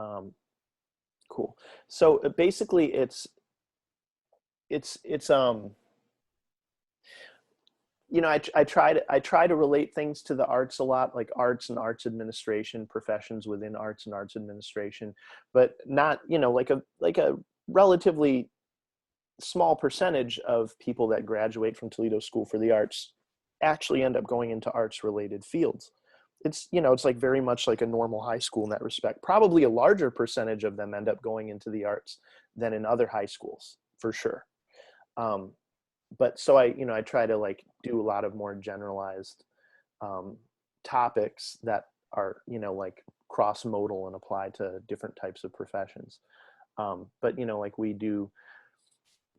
Um, cool. So basically it's I try to relate things to the arts a lot, like arts and arts administration, professions within arts and arts administration, but not, like a relatively small percentage of people that graduate from Toledo School for the Arts actually end up going into arts related fields. It's like very much like a normal high school in that respect. Probably a larger percentage of them end up going into the arts than in other high schools, for sure. Um, but so I try to like do a lot of more generalized um, topics that are, like cross modal and apply to different types of professions. But like we do,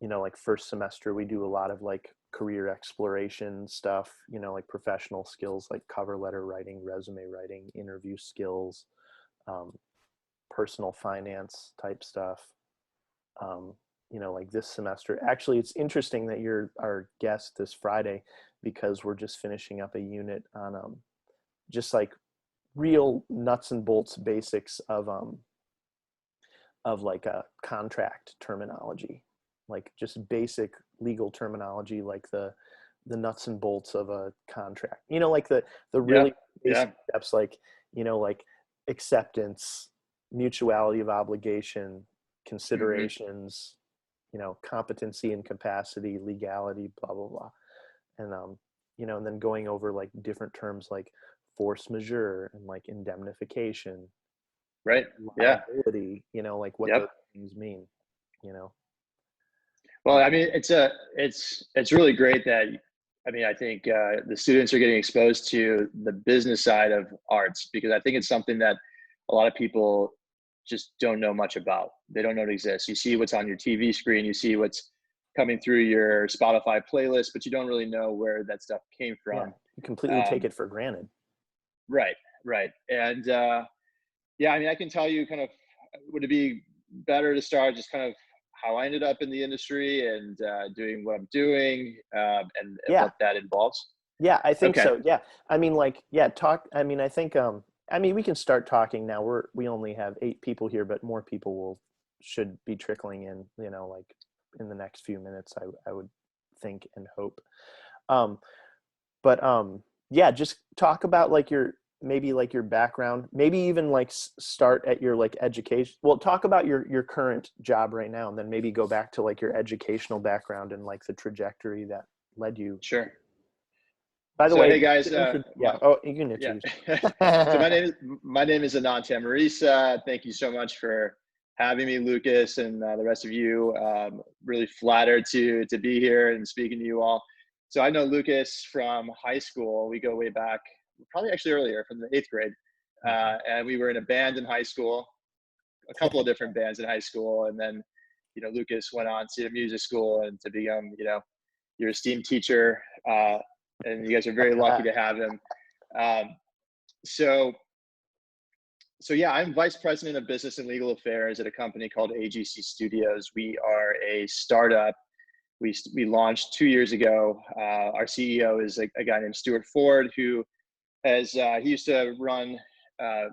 like first semester we do a lot of like career exploration stuff, like professional skills like cover letter writing, resume writing, interview skills, um, personal finance type stuff. um, like this semester. Actually, it's interesting that you're our guest this Friday because we're just finishing up a unit on just like real nuts and bolts basics of like a contract terminology, like just basic legal terminology, like the nuts and bolts of a contract. Like the Yeah. really basic Yeah. steps, like like acceptance, mutuality of obligation, Hmm. considerations, competency and capacity, legality, blah blah blah, and and then going over like different terms like force majeure and like indemnification, Right. Yeah. liability, like what those Yep. things mean, you know. Well, Uh, I mean, it's really great that, I mean, I think the students are getting exposed to the business side of arts, because I think it's something that a lot of people just don't know much about. They don't know it exists. You see what's on your TV screen, you see what's coming through your Spotify playlist, but you don't really know where that stuff came yeah, from. you completely take Um, it for granted. right, right. And yeah, I mean, I can tell you kind of, would it be better to start just kind of how I ended up in the industry and doing what I'm doing, and Yeah, what that involves? yeah, I think Okay, so. Yeah, I mean, like, yeah, talk. I mean, I think, I mean, we can start talking now. We only have 8 people here, but more people will should be trickling in. Like in the next few minutes, I would think and hope. Um, but yeah, just talk about like your maybe like your background, maybe even like start at your like education. Well, talk about your current job right now, and then maybe go back to like your educational background and like the trajectory that led you. sure. By the So, way, hey guys, yeah. Oh, you can yeah. introduce. So my name is Anant Tamirisa. Thank you so much for having me, Lucas, and the rest of you. Really flattered to be here and speaking to you all. So I know Lucas from high school. We go way back, probably actually earlier, from the eighth grade, and we were in a band in high school, a couple of different bands in high school, and then Lucas went on to music school and to become your esteemed teacher, and you guys are very lucky to have him. Um, so so yeah, I'm vice president of business and legal affairs at a company called AGC Studios. We are a startup. We launched 2 years ago. Our CEO is a guy named Stuart Ford, who he used to run a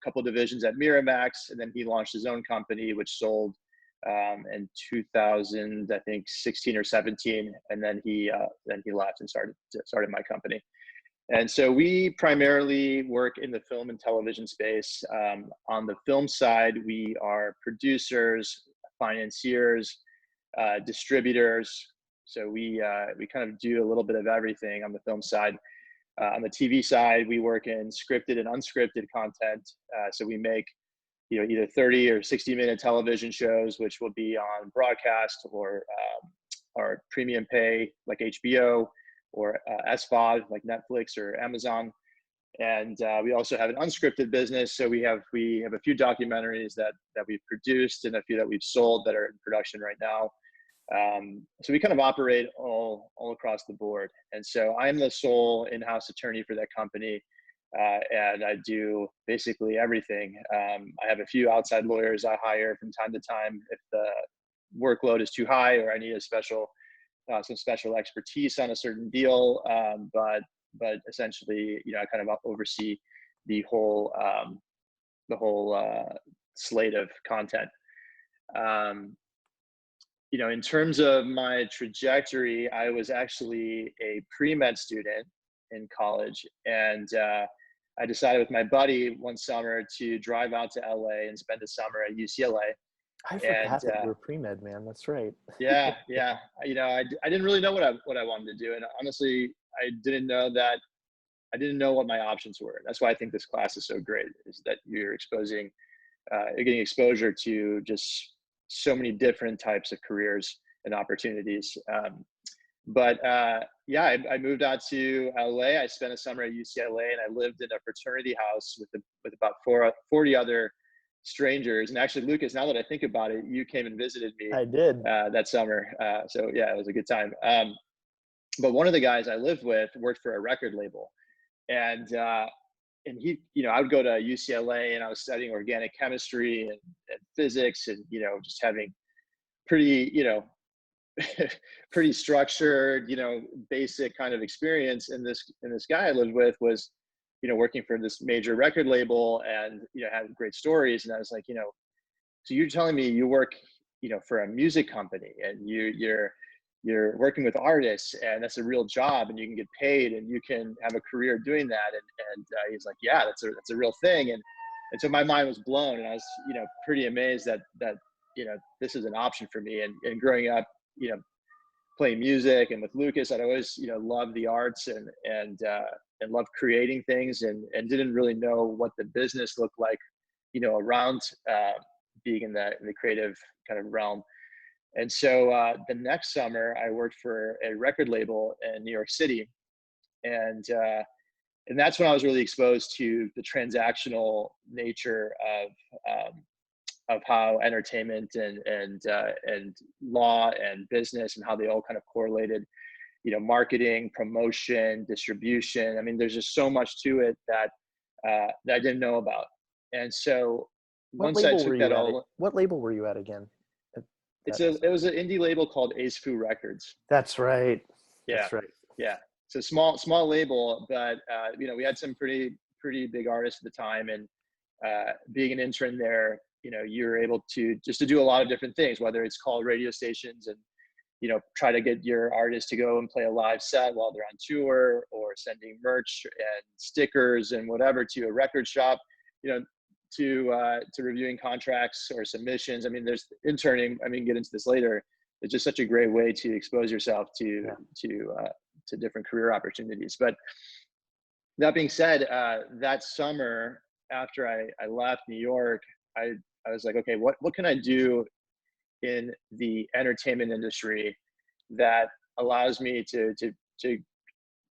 couple of divisions at Miramax, and then he launched his own company, which sold in 2000, I think 16 or 17, and then he left and started my company. And so we primarily work in the film and television space. On the film side, we are producers, financiers, distributors. So we kind of do a little bit of everything on the film side. On the TV side, we work in scripted and unscripted content. So we make either 30 or 60-minute television shows, which will be on broadcast or premium pay like HBO, or SVOD like Netflix or Amazon. And we also have an unscripted business. So we have a few documentaries that we've produced and a few that we've sold that are in production right now. So we kind of operate all across the board. And so I'm the sole in-house attorney for that company. And I do basically everything. I have a few outside lawyers I hire from time to time if the workload is too high or I need some special expertise on a certain deal. But essentially, I kind of oversee the whole slate of content. Um, in terms of my trajectory, I was actually a pre-med student in college, and I decided with my buddy one summer to drive out to LA and spend a summer at UCLA. I And forgot that you were pre-med, man. That's right. yeah, yeah, I didn't really know what I wanted to do, and honestly, I didn't know what my options were. That's why I think this class is so great, is that you're getting exposure to just so many different types of careers and opportunities. But yeah, I moved out to LA. I spent a summer at UCLA, and I lived in a fraternity house with about 40 other strangers. And actually, Lucas, now that I think about it, you came and visited me I did. that summer. So yeah, it was a good time. But one of the guys I lived with worked for a record label, and he, I would go to UCLA, and I was studying organic chemistry and physics, and just having pretty, pretty structured, basic kind of experience. And this guy I lived with was, working for this major record label, and had great stories. And I was like, so you're telling me you work, for a music company, and you're working with artists, and that's a real job, and you can get paid, and you can have a career doing that. And he's like, yeah, that's a real thing. And so my mind was blown, and I was, pretty amazed that this is an option for me. And growing up, playing music, and with Lucas, I'd always, loved the arts, and loved creating things, and didn't really know what the business looked like, around being in the creative kind of realm. And so the next summer, I worked for a record label in New York City, and that's when I was really exposed to the transactional nature of how entertainment and law and business, and how they all kind of correlated. Marketing, promotion, distribution. I mean, there's just so much to it that I didn't know about. And so What once I label were took that you at? all, What label were you at again? That it was an indie label called Ace Fu Records. That's right. Yeah, That's right. yeah. It's a small label, but we had some pretty big artists at the time, and being an intern there, you're able to do a lot of different things, whether it's call radio stations and try to get your artists to go and play a live set while they're on tour, or sending merch and stickers and whatever to a record shop, to reviewing contracts or submissions. I mean, there's interning. I mean, get into this later. It's just such a great way to expose yourself to Yeah. to different career opportunities. But that being said, that summer after I left New York, I was like, okay, what can I do in the entertainment industry that allows me to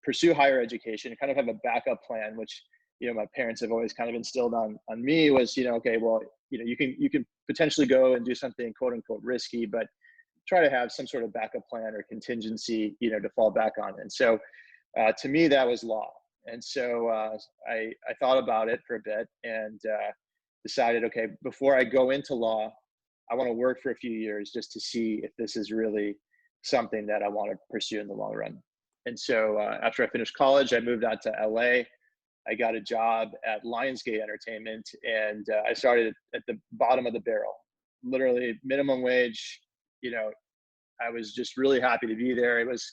pursue higher education, kind of have a backup plan, which my parents have always kind of instilled on me, was okay, well, you can potentially go and do something quote unquote risky, but try to have some sort of backup plan or contingency to fall back on. And so to me, that was law. And so I thought about it for a bit, and decided, okay, before I go into law, I want to work for a few years just to see if this is really something that I want to pursue in the long run. And so after I finished college, I moved out to LA. I got a job at Lionsgate Entertainment, and I started at the bottom of the barrel, literally minimum wage. I was just really happy to be there. It was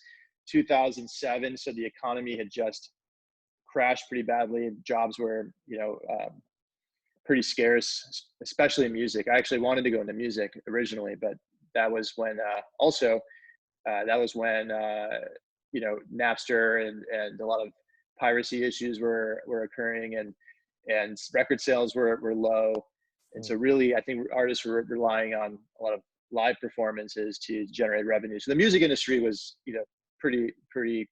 2007, so the economy had just crashed pretty badly. Jobs were, pretty scarce, especially in music. I actually wanted to go into music originally, but that was when Napster and a lot of piracy issues were occurring, and record sales were low. And so really, I think artists were relying on a lot of live performances to generate revenue. So the music industry was, pretty.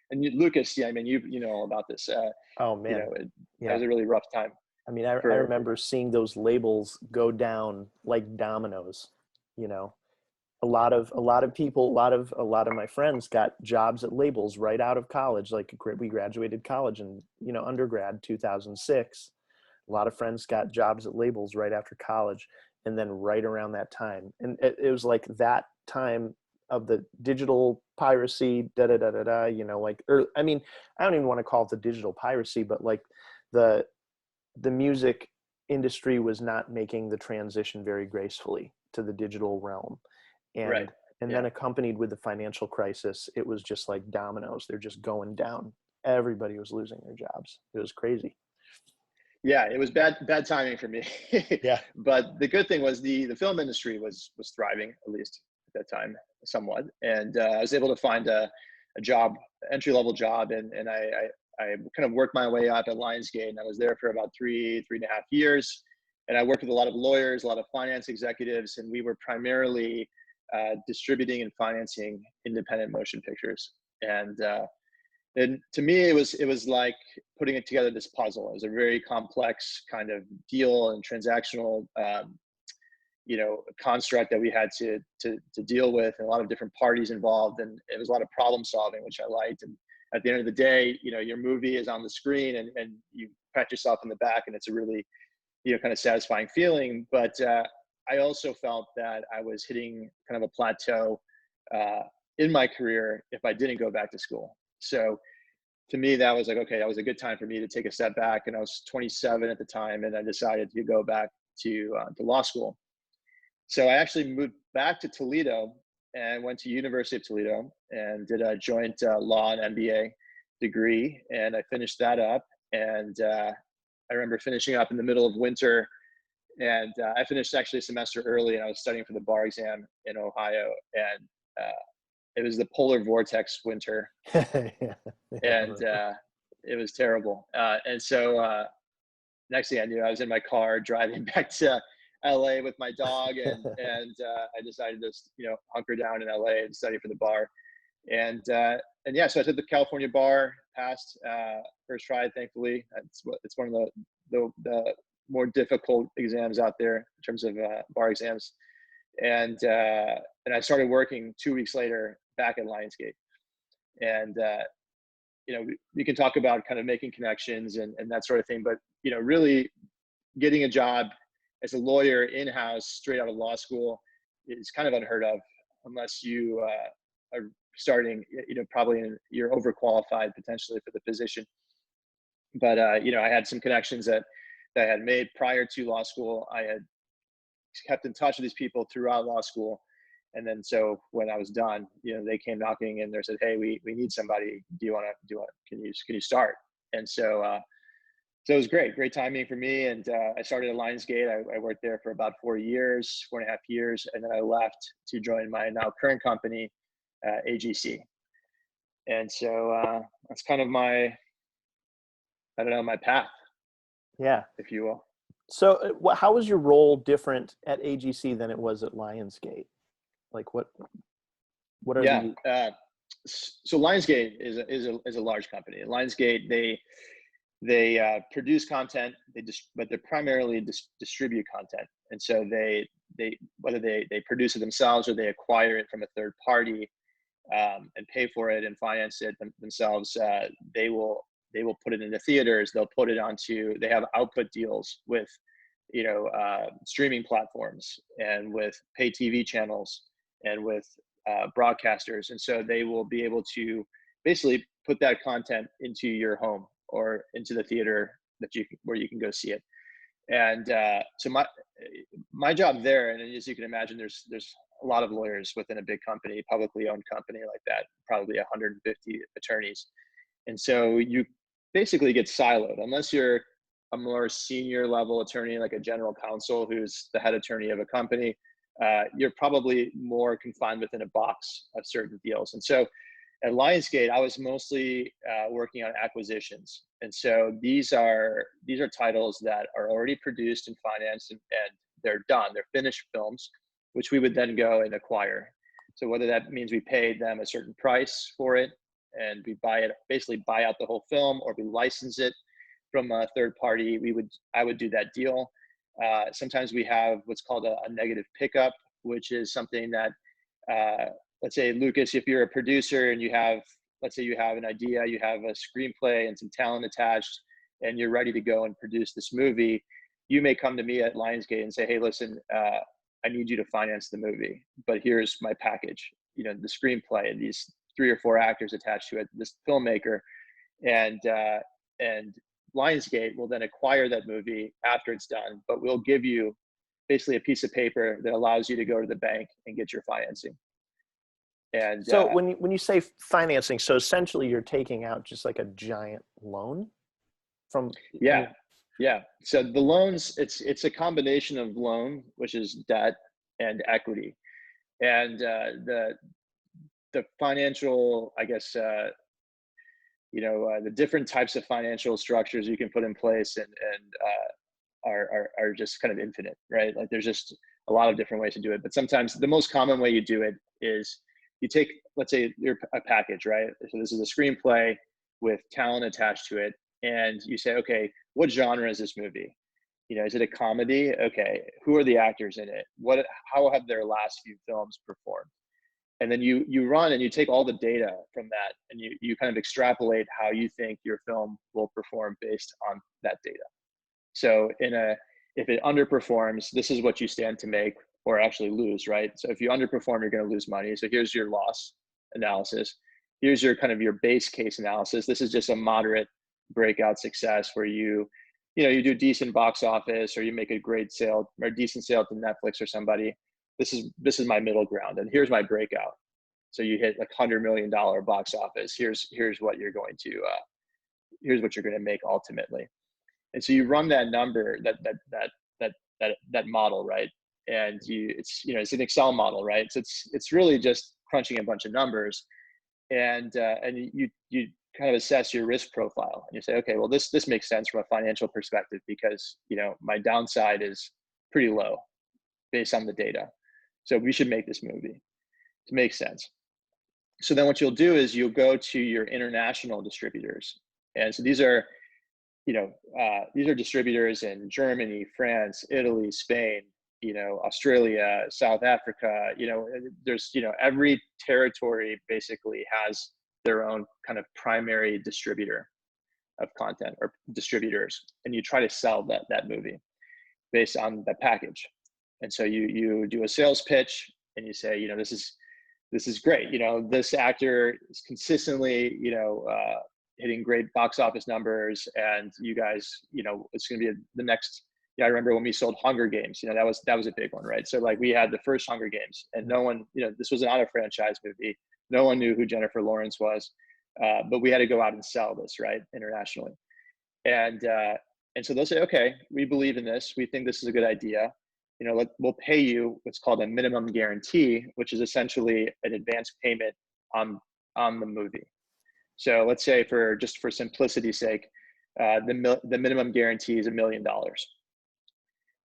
And Lucas, yeah, I mean, you know all about this. Oh man. That Yeah. was a really rough time I mean, I for. remember seeing those labels go down like dominoes. You know, a lot of people, a lot of my friends got jobs at labels right out of college. Like we graduated college in undergrad 2006. A lot of friends got jobs at labels right after college, and then right around that time, and it was like that time of the digital piracy, da da da da da. I mean, I don't even want to call it the digital piracy, but like the music industry was not making the transition very gracefully to the digital realm. Right. And Yeah. then accompanied with the financial crisis, it was just like dominoes. They're just going down. Everybody was losing their jobs. It was crazy. Yeah, it was bad timing for me. Yeah. But the good thing was the film industry was thriving, at least at that time, somewhat. And I was able to find a job, entry level job, and I kind of worked my way up at Lionsgate, and I was there for about three and a half years. And I worked with a lot of lawyers, a lot of finance executives, and we were primarily distributing and financing independent motion pictures. And to me, it was like putting it together, this puzzle. It was a very complex kind of deal and transactional, construct that we had to deal with, and a lot of different parties involved, and it was a lot of problem solving, which I liked. And at the end of the day, your movie is on the screen, and you pat yourself in the back, and it's a really, kind of satisfying feeling. But I also felt that I was hitting kind of a plateau in my career if I didn't go back to school. So to me, that was like, okay, that was a good time for me to take a step back. And I was 27 at the time, and I decided to go back to law school. So I actually moved back to Toledo and went to University of Toledo and did a joint law and MBA degree, and I finished that up. And I remember finishing up in the middle of winter, and I finished actually a semester early, and I was studying for the bar exam in Ohio, and it was the polar vortex winter, Yeah. and it was terrible. And so next thing I knew, I was in my car driving back to LA with my dog, and I decided to hunker down in LA and study for the bar. And yeah, so I took the California bar, passed first try, thankfully. It's one of the more difficult exams out there in terms of bar exams. And I started working 2 weeks later back at Lionsgate. And we can talk about kind of making connections and that sort of thing, but really getting a job as a lawyer in-house straight out of law school is kind of unheard of, unless you are starting, probably you're overqualified potentially for the position. But I had some connections that I had made prior to law school. I had kept in touch with these people throughout law school. And then so when I was done, they came knocking and they said, "Hey, we need somebody. Can you start?" And so it was great timing for me. And I started at Lionsgate. I worked there for about 4 years, 4.5 years. And then I left to join my now current company, AGC. And so that's kind of my path, Yeah. if you will. So how was your role different at AGC than it was at Lionsgate? Like what are Yeah. the So Lionsgate is a large company. Lionsgate, they produce content, but they primarily distribute content. And so they whether they produce it themselves or they acquire it from a third party and pay for it and finance it themselves, they will put it into theaters. They'll put it onto. They have output deals with streaming platforms and with pay TV channels and with broadcasters. And so they will be able to basically put that content into your home or into the theater where you can go see it. And so my job there, and as you can imagine, there's a lot of lawyers within a big company, publicly owned company like that, probably 150 attorneys. And so you basically get siloed unless you're a more senior level attorney, like a general counsel who's the head attorney of a company. You're probably more confined within a box of certain deals. And so at Lionsgate, I was mostly working on acquisitions. And so these are titles that are already produced and financed, and they're done. They're finished films, which we would then go and acquire. So whether that means we paid them a certain price for it and we basically buy out the whole film, or we license it from a third party, I would do that deal. Sometimes we have what's called a negative pickup, which is something that, let's say, Lucas, if you're a producer and let's say you have an idea, you have a screenplay and some talent attached, and you're ready to go and produce this movie, you may come to me at Lionsgate and say, "Hey, listen, I need you to finance the movie, but here's my package, the screenplay and these 3 or 4 actors attached to it, this filmmaker, and Lionsgate will then acquire that movie after it's done, but we'll give you basically a piece of paper that allows you to go to the bank and get your financing. And So when you say financing, so essentially you're taking out just like a giant loan from, I yeah, mean, yeah. So the loans, it's a combination of loan, which is debt, and equity. And the financial, I guess, the different types of financial structures you can put in place are just kind of infinite, right? Like there's just a lot of different ways to do it. But sometimes the most common way you do it is you take, let's say you're a package, right? So this is a screenplay with talent attached to it. And you say, okay, what genre is this movie? Is it a comedy? Okay. Who are the actors in it? How have their last few films performed? And then you run and you take all the data from that and you kind of extrapolate how you think your film will perform based on that data. So if it underperforms, this is what you stand to make or actually lose, right? So if you underperform, you're going to lose money. So here's your loss analysis. Here's your kind of your base case analysis. This is just a moderate breakout success where you do decent box office or you make a great sale or a decent sale to Netflix or somebody. This is my middle ground, and here's my breakout. So you hit like $100 million box office. Here's what you're going to make ultimately. And so you run that number, that model, right? And it's an Excel model, right? So it's really just crunching a bunch of numbers, and you kind of assess your risk profile, and you say, okay, well this makes sense from a financial perspective because my downside is pretty low based on the data. So we should make this movie. It makes sense. So then what you'll do is you'll go to your international distributors. And so these are distributors in Germany, France, Italy, Spain, Australia, South Africa. There's every territory basically has their own kind of primary distributor of content or distributors, and you try to sell that movie based on the package. And so you do a sales pitch and you say, this is great. This actor is consistently, hitting great box office numbers, and you guys, it's going to be the next. I remember when we sold Hunger Games. That was a big one, right? So like we had the first Hunger Games, and no one, this was not a franchise movie. No one knew who Jennifer Lawrence was, but we had to go out and sell this, right, internationally. And so they'll say, okay, we believe in this. We think this is a good idea. We'll pay you what's called a minimum guarantee, which is essentially an advance payment on the movie. So let's say for simplicity's sake, the minimum guarantee is $1 million.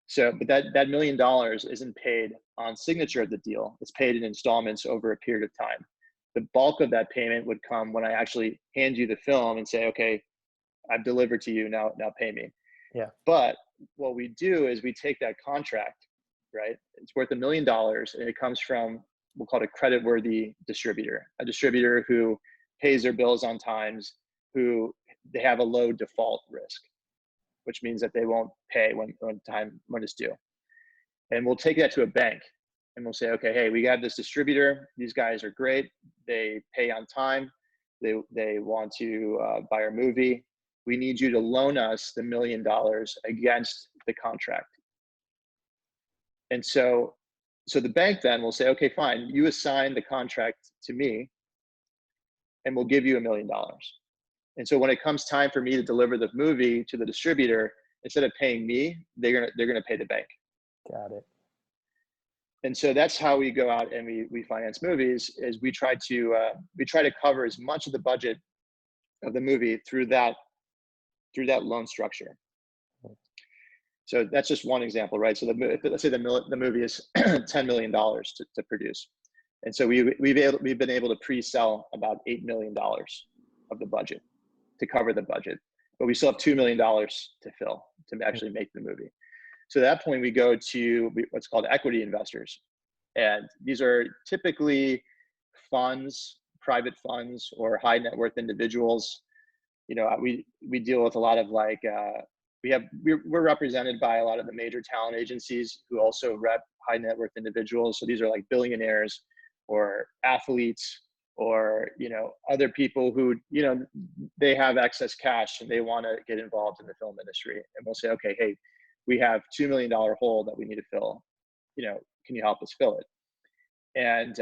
So, but that $1 million isn't paid on signature of the deal. It's paid in installments over a period of time. The bulk of that payment would come when I actually hand you the film and say, okay, I've delivered to you, now pay me. yeah. But what we do is we take that contract, right? It's worth $1 million, and it comes from, we'll call it a creditworthy distributor, a distributor who pays their bills on times, who they have a low default risk, which means that they won't pay when it's due. And we'll take that to a bank and we'll say, okay, hey, we got this distributor. These guys are great. They pay on time. They want to buy our movie. We need you to loan us the $1 million against the contract. And so the bank then will say, okay, fine, you assign the contract to me and we'll give you $1 million. And so when it comes time for me to deliver the movie to the distributor, instead of paying me, they're gonna pay the bank. Got it. And so that's how we go out and we finance movies. Is we try to cover as much of the budget of the movie through that loan structure. So that's just one example, right? So let's say the movie is $10 million to produce, and so we've been able to pre-sell about $8 million of the budget to cover the budget, but we still have $2 million to fill to actually make the movie. So at that point, we go to what's called equity investors, and these are typically funds, private funds, or high net worth individuals. We deal with a lot of we're represented by a lot of the major talent agencies who also rep high net worth individuals. So these are like billionaires or athletes or, other people who, they have excess cash and they want to get involved in the film industry. And we'll say, okay, hey, we have $2 million hole that we need to fill. Can you help us fill it? And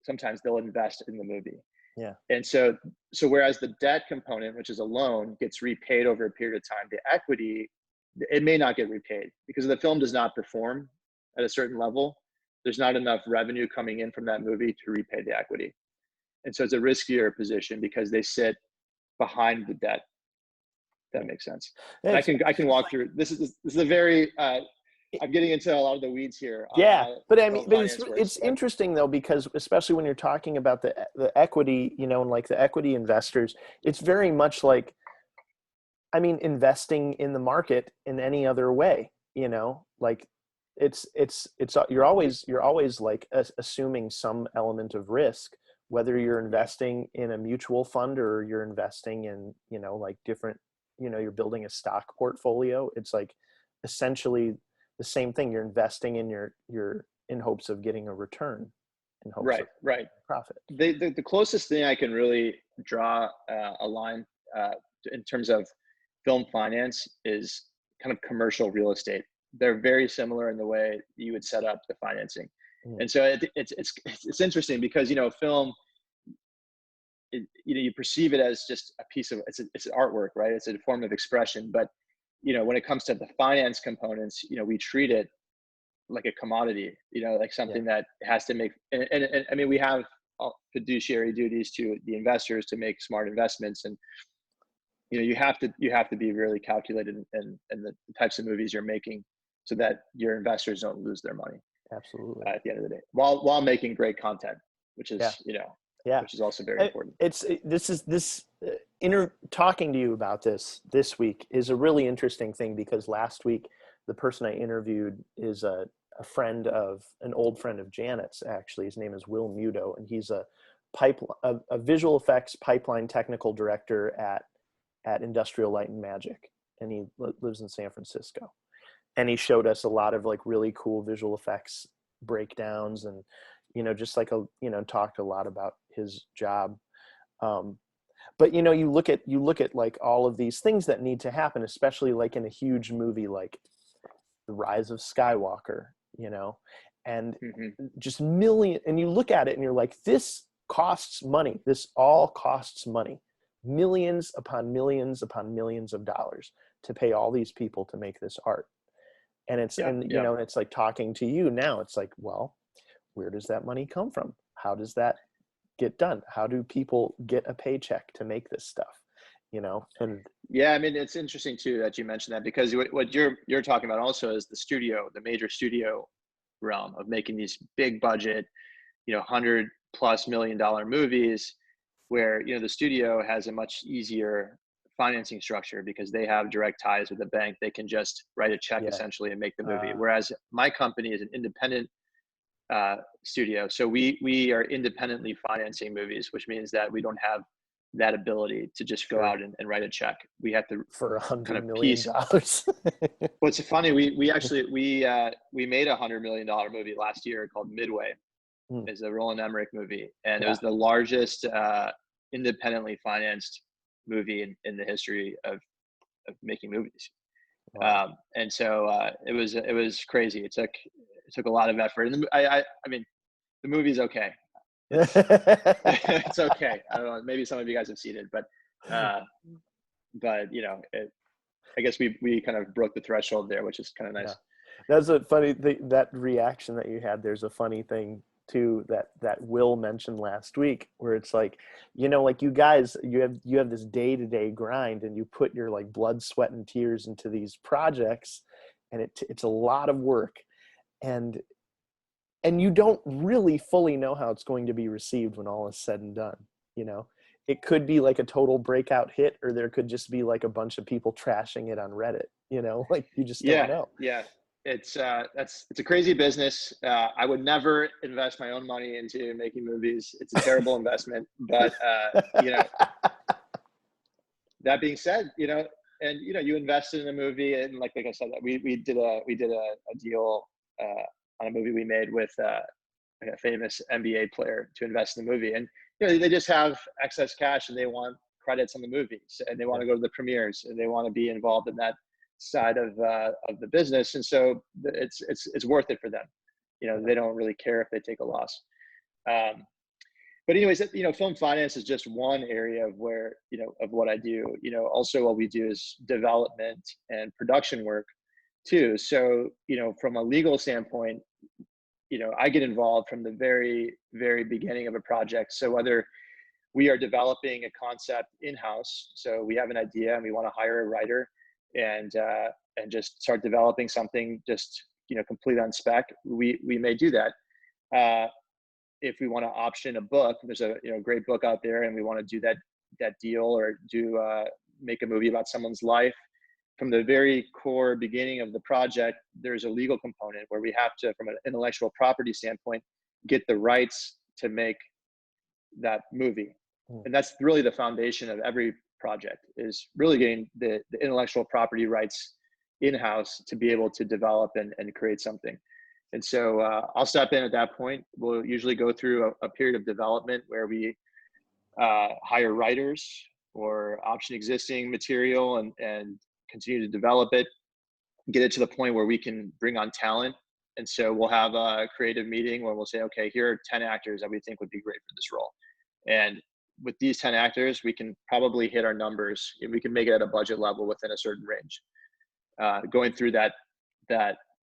sometimes they'll invest in the movie. Yeah. And so whereas the debt component, which is a loan, gets repaid over a period of time, the equity, it may not get repaid because if the film does not perform at a certain level, there's not enough revenue coming in from that movie to repay the equity. And so it's a riskier position because they sit behind the debt. If that makes sense. And I can walk through, this is a very, I'm getting into a lot of the weeds here. Yeah, but I mean, film but finance it's works. interesting though, because especially when you're talking about the equity, and like the equity investors, it's very much like, I mean, investing in the market in any other way, like it's you're always like assuming some element of risk, whether you're investing in a mutual fund or you're investing in, like different, you're building a stock portfolio. It's like essentially the same thing. You're investing in your in hopes of getting a return, in hopes of profit. The closest thing I can really draw a line in terms of film finance is kind of commercial real estate. They're very similar in the way you would set up the financing. And so it's interesting because, film, you perceive it as just a piece of, it's an artwork, right? It's a form of expression. But, when it comes to the finance components, we treat it like a commodity, like something that has to make, and I mean, we have fiduciary duties to the investors to make smart investments. And, you have to be really calculated in the types of movies you're making so that your investors don't lose their money. Absolutely. At the end of the day, while making great content, which is, which is also very important. Talking to you about this week is a really interesting thing, because last week the person I interviewed is an old friend of Janet's. Actually, his name is Will Muto, and he's a visual effects pipeline technical director at Industrial Light and Magic, and he lives in San Francisco. And he showed us a lot of like really cool visual effects breakdowns, and just like talked a lot about his job. But you look at like all of these things that need to happen, especially like in a huge movie like The Rise of Skywalker, and just million, and you look at it and you're like, this costs money. This all costs money, millions upon millions upon millions of dollars to pay all these people to make this art. And it's, it's like talking to you now, it's like, well, where does that money come from? How does that get done? How do people get a paycheck to make this stuff? And yeah, I mean, it's interesting too that you mentioned that, because what you're talking about also is the major studio realm of making these big budget, $100+ million movies, where the studio has a much easier financing structure because they have direct ties with the bank. They can just write a check essentially and make the movie. Whereas my company is an independent studio, so we are independently financing movies, which means that we don't have that ability to just go out and write a check. We have to for $100 kind of million. What's funny, we actually made a $100 million movie last year called Midway. It's a Roland Emmerich movie, and it was the largest independently financed movie in the history of making movies. Wow. And so it was crazy. It took a lot of effort, and I mean, the movie's okay. It's okay. I don't know. Maybe some of you guys have seen it, but I guess we kind of broke the threshold there, which is kind of nice. Yeah. That's a funny thing, that reaction that you had. There's a funny thing too that Will mentioned last week, where it's like, like you guys, you have this day-to-day grind, and you put your like blood, sweat, and tears into these projects, and it's a lot of work, and you don't really fully know how it's going to be received when all is said and done. It could be like a total breakout hit, or there could just be like a bunch of people trashing it on Reddit. Like you just don't know. Yeah. It's a crazy business. I would never invest my own money into making movies. It's a terrible investment. But that being said, and you invested in a movie, and like I said, we did a deal on a movie we made with a like a famous NBA player to invest in the movie. And they just have excess cash and they want credits on the movies and they want Yeah. to go to the premieres and they want to be involved in that side of the business. And so it's worth it for them. They don't really care if they take a loss. But anyways, film finance is just one area of of what I do. Also what we do is development and production work too. So, from a legal standpoint, I get involved from the very, very beginning of a project. So whether we are developing a concept in-house, so we have an idea and we want to hire a writer and just start developing something just, complete on spec, we may do that. If we want to option a book, there's a great book out there, and we want to do that deal or make a movie about someone's life. From the very core beginning of the project, there's a legal component where we have to, from an intellectual property standpoint, get the rights to make that movie. And that's really the foundation of every project, is really getting the intellectual property rights in-house to be able to develop and create something. And so I'll step in at that point. We'll usually go through a period of development where we hire writers or option existing material and continue to develop it, get it to the point where we can bring on talent. And so we'll have a creative meeting where we'll say, okay, here are 10 actors that we think would be great for this role. And with these 10 actors, we can probably hit our numbers. We can make it at a budget level within a certain range. Going through that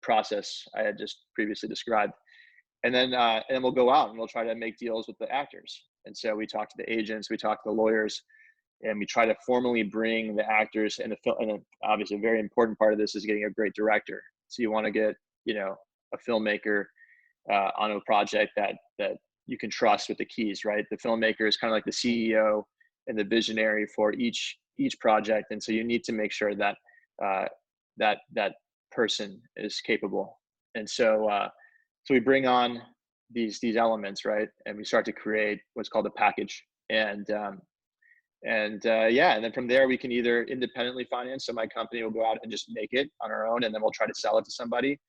process I had just previously described. And then we'll go out and we'll try to make deals with the actors. And so we talk to the agents, we talk to the lawyers, and we try to formally bring the actors and obviously a very important part of this is getting a great director. So you want to get, a filmmaker on a project that you can trust with the keys, right? The filmmaker is kind of like the CEO and the visionary for each project. And so you need to make sure that that person is capable. And so we bring on these elements, right? And we start to create what's called a package. And then from there we can either independently finance. So my company will go out and just make it on our own, and then we'll try to sell it to somebody,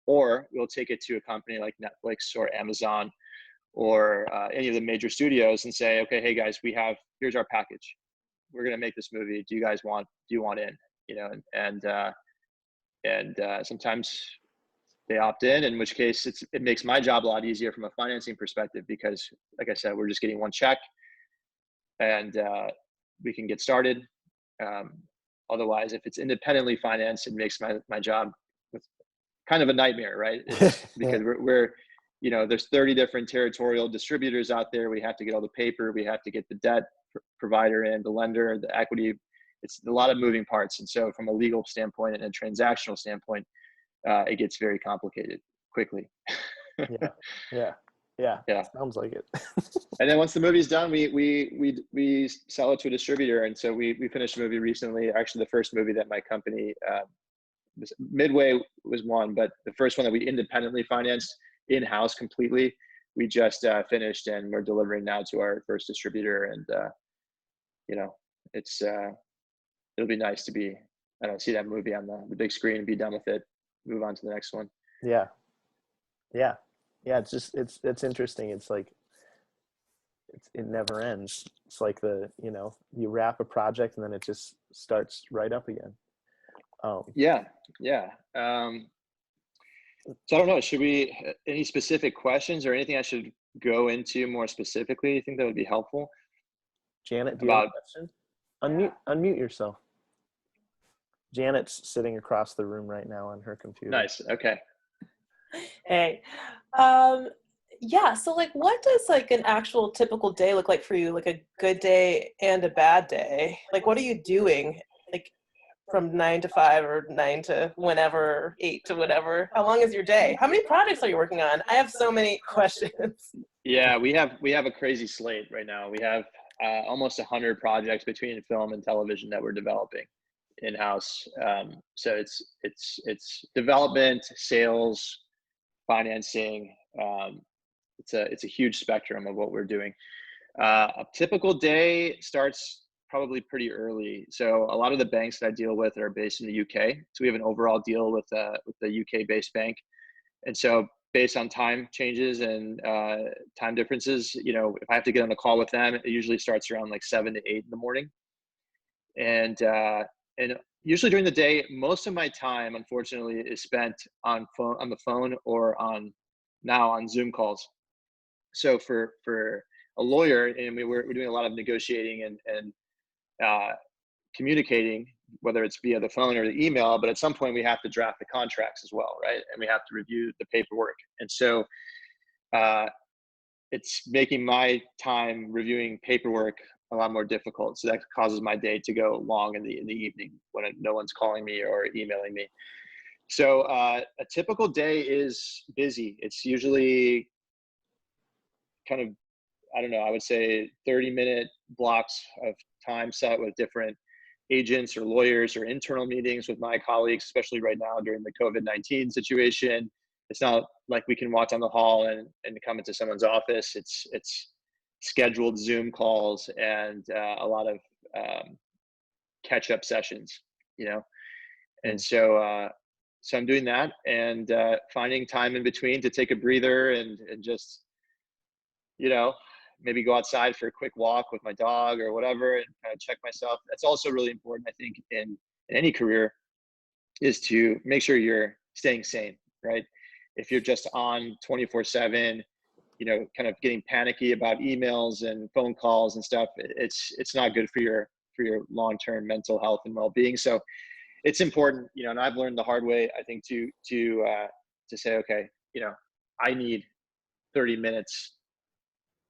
or we'll take it to a company like Netflix or Amazon or any of the major studios and say, okay, hey guys, here's our package. We're going to make this movie. Do you want in? And sometimes they opt in which case it makes my job a lot easier from a financing perspective, because like I said, we're just getting one check and we can get started. Otherwise, if it's independently financed, it makes my job kind of a nightmare, right? It's because we're there's 30 different territorial distributors out there. We have to get all the paper. We have to get the debt provider in, the lender, the equity. It's a lot of moving parts. And so from a legal standpoint and a transactional standpoint, it gets very complicated quickly. Yeah. Sounds like it. And then once the movie's done, we sell it to a distributor. And so we finished a movie recently. Actually, the first movie that my company, Midway was one, but the first one that we independently financed in-house completely, we just finished, and we're delivering now to our first distributor. And it's it'll be nice to see that movie on the big screen and be done with it, move on to the next one. Yeah. It's just, it's interesting. It's like, it never ends. It's like you wrap a project and then it just starts right up again. Yeah. So I don't know, should we, any specific questions or anything I should go into more specifically? You think that would be helpful? Janet, do you have a question? Unmute yourself. Janet's sitting across the room right now on her computer. Nice. Okay. Hey. Yeah, so like what does like an actual typical day look like for you? Like a good day and a bad day? Like what are you doing? Like from 9 to 5 or 9 to whenever, 8 to whatever? How long is your day? How many projects are you working on? I have so many questions. Yeah, we have a crazy slate right now. We have almost 100 projects between film and television that we're developing in-house. So it's development, sales, financing. It's a huge spectrum of what we're doing. A typical day starts probably pretty early. So a lot of the banks that I deal with are based in the UK. So we have an overall deal with the UK based bank. And so based on time changes and time differences. You know, if I have to get on a call with them, it usually starts around like 7 to 8 in the morning. And usually during the day, most of my time, unfortunately, is spent on the phone, or now on Zoom calls. So for a lawyer, and we're doing a lot of negotiating and communicating, whether it's via the phone or the email. But at some point, we have to draft the contracts as well, right? And we have to review the paperwork. And so it's making my time reviewing paperwork a lot more difficult. So that causes my day to go long in the evening when no one's calling me or emailing me. So a typical day is busy. It's usually kind of, I don't know, I would say 30-minute blocks of time set with different agents or lawyers, or internal meetings with my colleagues, especially right now during the COVID-19 situation. It's not like we can walk down the hall and come into someone's office. It's scheduled Zoom calls and a lot of catch-up sessions, you know. And so I'm doing that, and finding time in between to take a breather and just, you know, maybe go outside for a quick walk with my dog or whatever, and kind of check myself. That's also really important, I think, in any career, is to make sure you're staying sane, right? If you're just on 24/7, you know, kind of getting panicky about emails and phone calls and stuff, it's not good for your long-term mental health and well-being. So it's important, you know, and I've learned the hard way, I think, to say, okay, you know, I need 30 minutes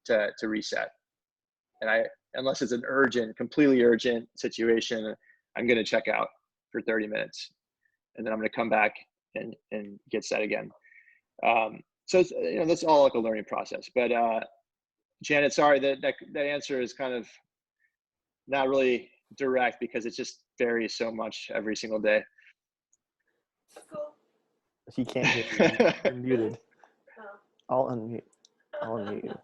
to reset. And unless it's an completely urgent situation, I'm going to check out for 30 minutes, and then I'm going to come back and get set again. So it's, you know, that's all like a learning process. But Janet, sorry, that answer is kind of not really direct, because it just varies so much every single day. Cool. He can't hear you. You're muted. Oh. I'll unmute you.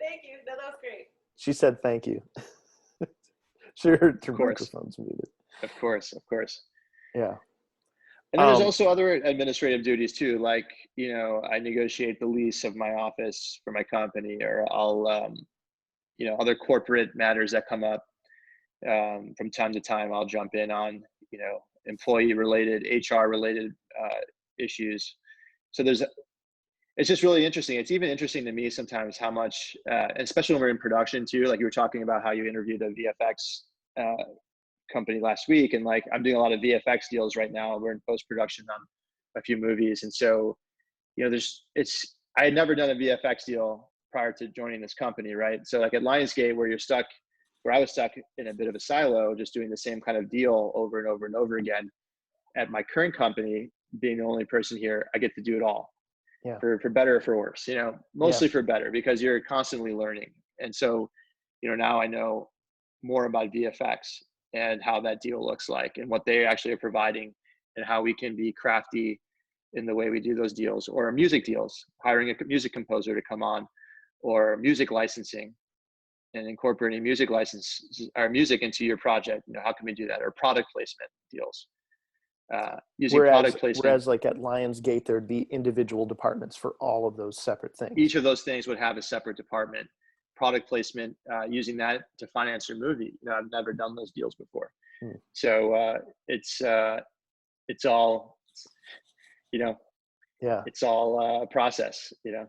Thank you. No, that was great. She said thank you. Sure, her microphone's muted. Of course. Yeah. And then there's also other administrative duties too, like, you know, I negotiate the lease of my office for my company, or I'll, you know, other corporate matters that come up from time to time. I'll jump in on, you know, employee-related, HR-related issues. So it's just really interesting. It's even interesting to me sometimes how much, especially when we're in production too, like you were talking about how you interviewed a VFX company last week, and like I'm doing a lot of VFX deals right now. We're in post-production on a few movies, and so, you know, I had never done a VFX deal prior to joining this company, right? So like at Lionsgate, where I was stuck in a bit of a silo, just doing the same kind of deal over and over and over again. At my current company, being the only person here, I get to do it all. Yeah. For better or for worse, you know, mostly for better, because you're constantly learning. And so, you know, now I know more about VFX and how that deal looks like, and what they actually are providing, and how we can be crafty in the way we do those deals, or music deals, hiring a music composer to come on, or music licensing and incorporating music into your project. You know, how can we do that? Or product placement deals. Whereas like at Lionsgate, there'd be individual departments for all of those separate things. Each of those things would have a separate department. Product placement, using that to finance your movie. You know, I've never done those deals before. So it's all, you know, it's all a process, you know.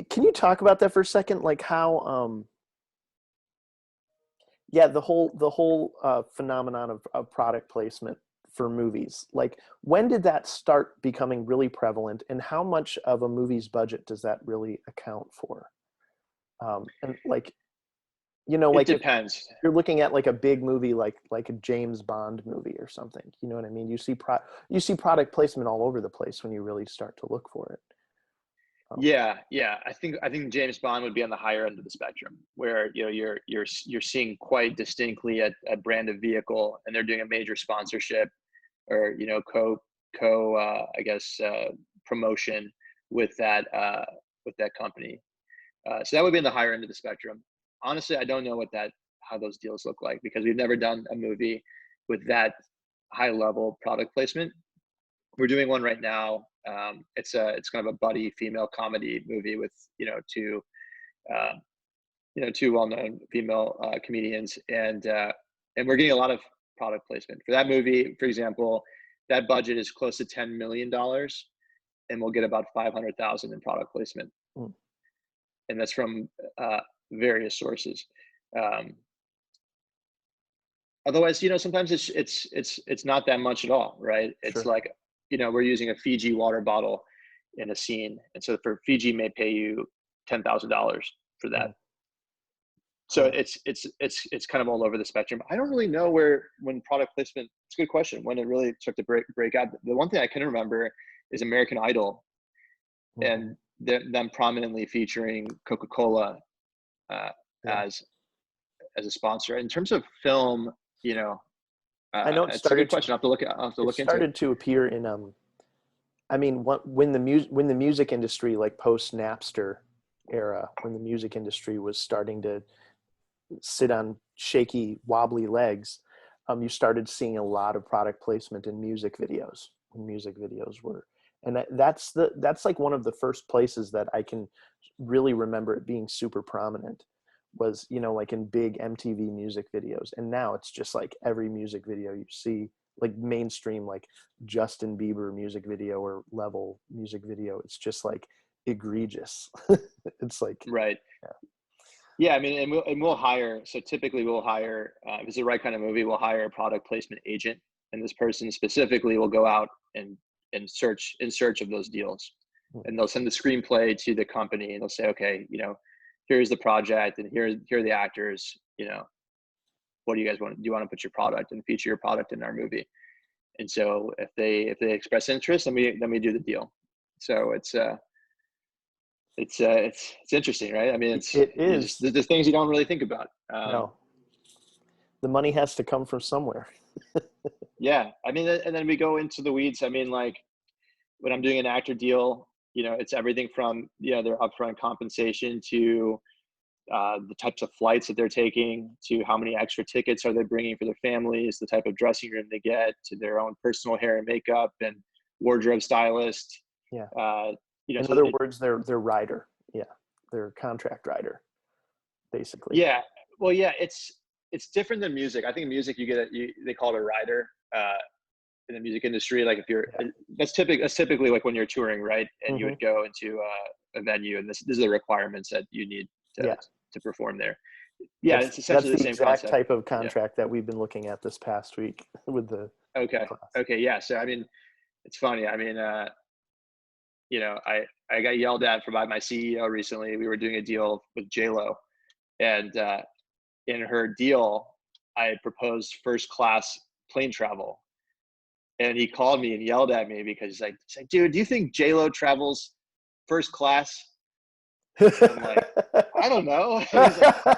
Can you talk about that for a second? Like how, the whole phenomenon of product placement for movies. Like, when did that start becoming really prevalent, and how much of a movie's budget does that really account for? And like, you know, like it depends. If you're looking at like a big movie, like a James Bond movie or something, you know what I mean? You see product placement all over the place when you really start to look for it. Yeah. I think James Bond would be on the higher end of the spectrum, where, you know, you're seeing quite distinctly a brand of vehicle, and they're doing a major sponsorship, or, you know, I guess promotion with that company. So that would be in the higher end of the spectrum. Honestly, I don't know how those deals look like, because we've never done a movie with that high level product placement. We're doing one right now It's kind of a buddy female comedy movie with two two well-known female comedians, and we're getting a lot of product placement for that movie. For example, that budget is close to $10 million, and we'll get about 500,000 in product placement, and that's from various sources. Otherwise, sometimes it's not that much at all, right? It's Sure. like, we're using a Fiji water bottle in a scene, and so for Fiji may pay you $10,000 for that. So Yeah. it's kind of all over the spectrum. I don't really know when product placement. It's a good question. When it really took to break out. The one thing I can remember is American Idol, and them prominently featuring Coca-Cola as a sponsor. In terms of film, I know it's a good question. I'll have to look into started it. to appear in I mean, when the music industry, like post Napster era, when the music industry was starting to sit on shaky, wobbly legs, you started seeing a lot of product placement in music videos. When music videos were, and that's like one of the first places that I can really remember it being super prominent was, like in big MTV music videos. And now it's just like every music video you see, like mainstream, like Justin Bieber music video or level music video, it's just like egregious. It's like, Right. Yeah, I mean, and we'll hire. So typically, we'll hire if it's the right kind of movie. We'll hire a product placement agent, and this person specifically will go out and search in search of those deals, and they'll send the screenplay to the company, and they'll say, okay, here's the project, and here are the actors. What do you guys want? Do you want to put your product and feature your product in our movie? And so if they express interest, then we do the deal. So it's interesting, right? I mean, it is. there's things you don't really think about. No, the money has to come from somewhere. Yeah, I mean, and then we go into the weeds. I mean, like when I'm doing an actor deal, it's everything from their upfront compensation to the types of flights that they're taking, to how many extra tickets are they bringing for their families, the type of dressing room they get, to their own personal hair and makeup and wardrobe stylist. Yeah. In So other words, they're rider. Yeah, they're contract rider, basically. Yeah. Well, yeah, it's different than music. I think music, they call it a rider in the music industry. Like if you're, that's typically like when you're touring, right? And you would go into a venue, and this is the requirements that you need to perform there. Yeah, it's essentially that's the same exact concept. type of contract that we've been looking at this past week with the Okay. class. Okay. Yeah. So I mean, it's funny. I mean, I got yelled at by my CEO recently. We were doing a deal with JLo, and in her deal, I proposed first class plane travel, and he called me and yelled at me because he's like, dude, do you think JLo travels first class? And I'm like, I don't know. And he's like,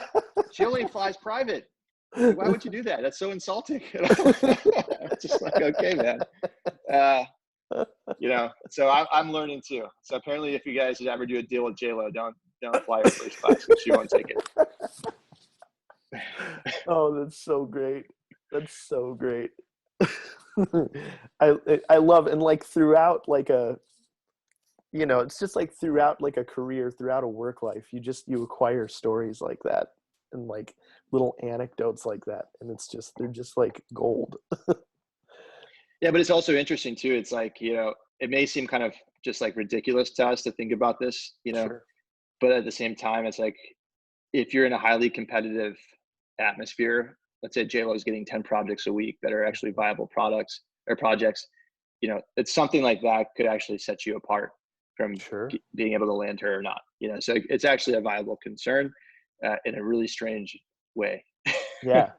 she only flies private. Like, why would you do that? That's so insulting. I'm just like, okay, man. So I'm learning too. So apparently, if you guys ever do a deal with JLo, don't fly her first class because she won't take it. Oh, that's so great. That's so great. I love, and like throughout like it's just like throughout like a career, throughout a work life, you acquire stories like that and like little anecdotes like that, and they're just like gold. Yeah, but it's also interesting too. It's like, it may seem kind of just like ridiculous to us to think about this, Sure. but at the same time, it's like if you're in a highly competitive atmosphere, let's say JLo is getting 10 projects a week that are actually viable products or projects, it's something like that could actually set you apart from being able to land her or not. So it's actually a viable concern in a really strange way. Yeah.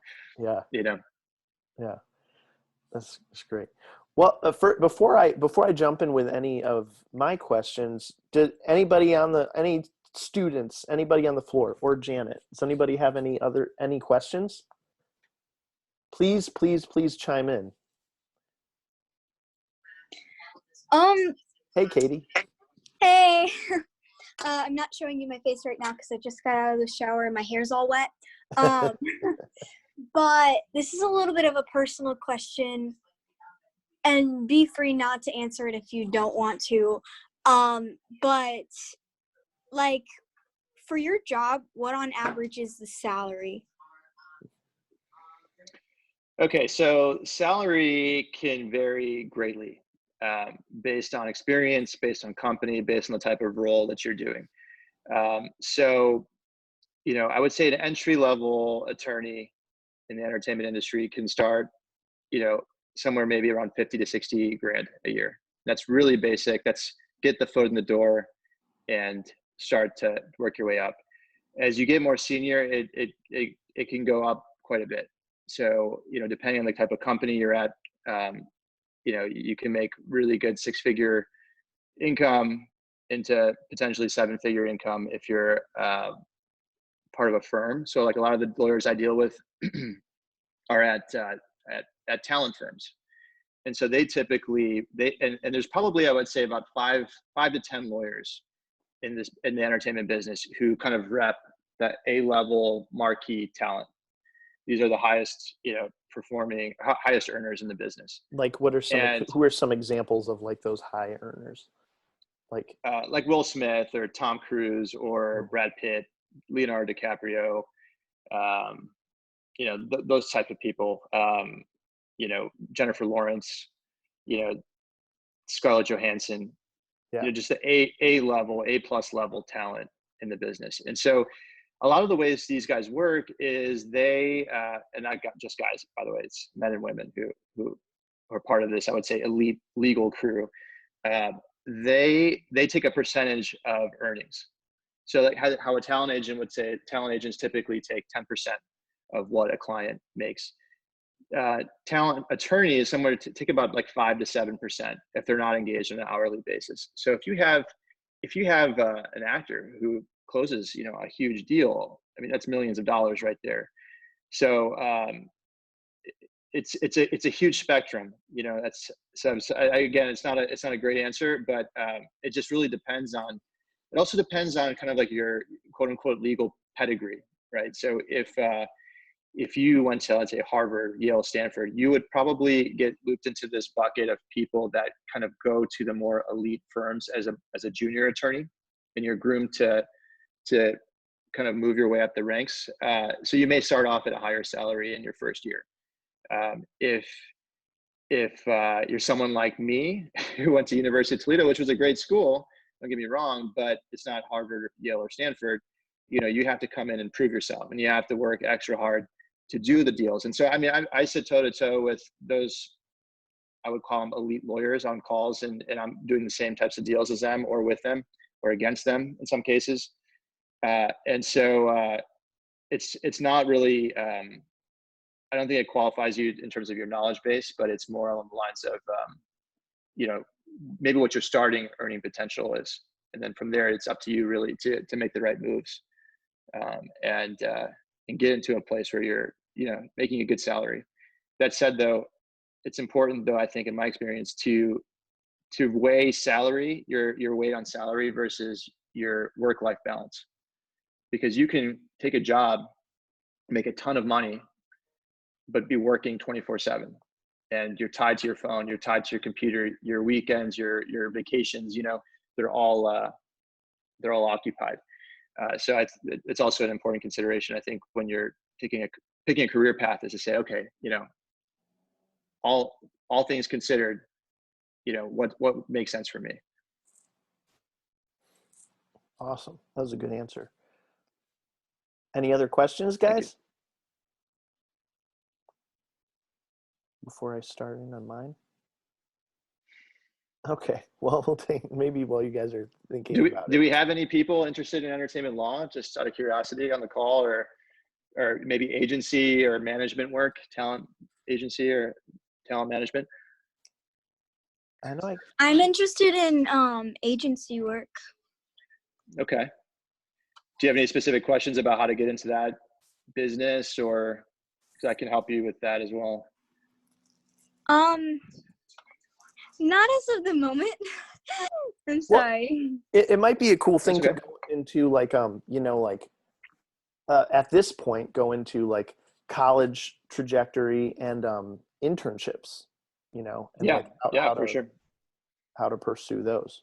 That's great. Well, before I jump in with any of my questions, did anybody any students, anybody on the floor, or Janet, does anybody have any questions? Please chime in. Hey, Katie. Hey. I'm not showing you my face right now because I just got out of the shower and my hair's all wet. But this is a little bit of a personal question. and be free not to answer it if you don't want to. But like for your job, what on average is the salary? Okay, so salary can vary greatly based on experience, based on company, based on the type of role that you're doing. So, I would say an entry level attorney in the entertainment industry can start, you know, somewhere maybe around 50 to 60 grand a year. That's really basic. That's get the foot in the door and start to work your way up. As you get more senior, it can go up quite a bit. So, depending on the type of company you're at, you can make really good 6-figure income into potentially 7-figure income if you're part of a firm. So like a lot of the lawyers I deal with are at talent firms. And so they typically, and there's probably, I would say about five to 10 lawyers in the entertainment business who kind of rep that A-level marquee talent. These are the highest, performing, highest earners in the business. Like who are some examples of like those high earners? Like Will Smith or Tom Cruise or Brad Pitt, Leonardo DiCaprio, those type of people, Jennifer Lawrence, Scarlett Johansson, just the A-level, A+ level talent in the business. And so a lot of the ways these guys work is they, and not just guys, by the way, it's men and women who are part of this, I would say, elite legal crew. They take a percentage of earnings. So like how a talent agent would say, talent agents typically take 10% of what a client makes. Talent attorney is somewhere to take about like 5 to 7% if they're not engaged on an hourly basis. So if you have an actor who closes, a huge deal, I mean, that's millions of dollars right there. So it's a huge spectrum, that's, again, it's not a great answer, but it just really depends on, it also depends on kind of like your quote unquote legal pedigree, right? So if you went to, let's say, Harvard, Yale, Stanford, you would probably get looped into this bucket of people that kind of go to the more elite firms as a junior attorney, and you're groomed to kind of move your way up the ranks. So you may start off at a higher salary in your first year. If you're someone like me who went to University of Toledo, which was a great school, don't get me wrong, but it's not Harvard, Yale, or Stanford. You have to come in and prove yourself, and you have to work extra hard to do the deals. And so, I mean, I sit toe to toe with those, I would call them elite lawyers on calls, and I'm doing the same types of deals as them, or with them, or against them in some cases. And so it's not really, I don't think it qualifies you in terms of your knowledge base, but it's more along the lines of, maybe what your starting earning potential is. And then from there, it's up to you really to make the right moves, and get into a place where you're, making a good salary. That said, though, it's important, though, I think in my experience, to weigh salary, your weight on salary versus your work-life balance, because you can take a job, make a ton of money, but be working 24/7, and you're tied to your phone, you're tied to your computer, your weekends, your vacations, they're all occupied. So it's also an important consideration, I think, when you're picking a career path, is to say, okay, all things considered, what makes sense for me. Awesome. That was a good answer. Any other questions, guys? Before I start in on mine? Okay. Well, we'll take maybe while you guys are thinking about it. Do we have any people interested in entertainment law, just out of curiosity, on the call, or maybe agency or management work, talent agency or talent management? I know. I'm interested in agency work. Okay. Do you have any specific questions about how to get into that business, or because I can help you with that as well? Not as of the moment. I'm sorry. Well, it might be a cool thing okay. to go into, like, at this point, go into like college trajectory and internships. you know, and Yeah. like Yeah, for sure. how to pursue those.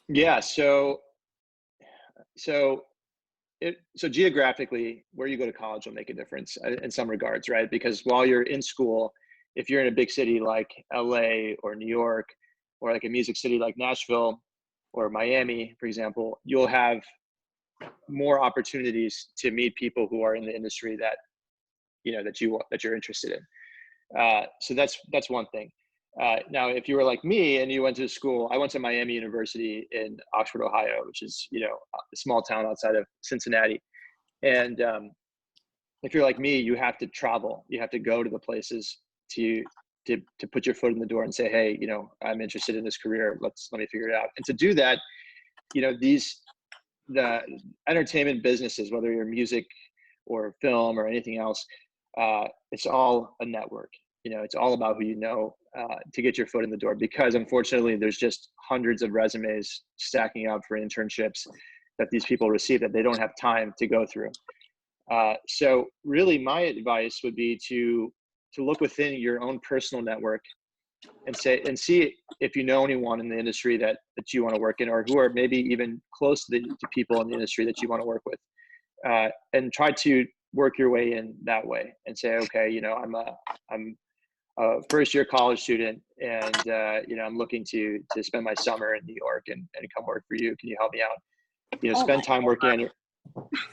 Yeah. So so geographically, where you go to college will make a difference in some regards, right? Because while you're in school, if you're in a big city like LA or New York, or like a music city like Nashville or Miami, for example, you'll have more opportunities to meet people who are in the industry that that you're interested in. So that's one thing. Now, if you were like me and you went to school, I went to Miami University in Oxford, Ohio, which is a small town outside of Cincinnati. And if you're like me, you have to travel. You have to go to the places to to put your foot in the door and say, hey, I'm interested in this career. Let me figure it out. And to do that, the entertainment businesses, whether you're music or film or anything else, it's all a network. It's all about who to get your foot in the door, because unfortunately there's just hundreds of resumes stacking up for internships that these people receive that they don't have time to go through. So really my advice would be to look within your own personal network and see if you know anyone in the industry that you want to work in, or who are maybe even close to people in the industry that you want to work with, and try to work your way in that way and say, okay, I'm a first year college student, and I'm looking to spend my summer in New York and come work for you. Can you help me out? Oh my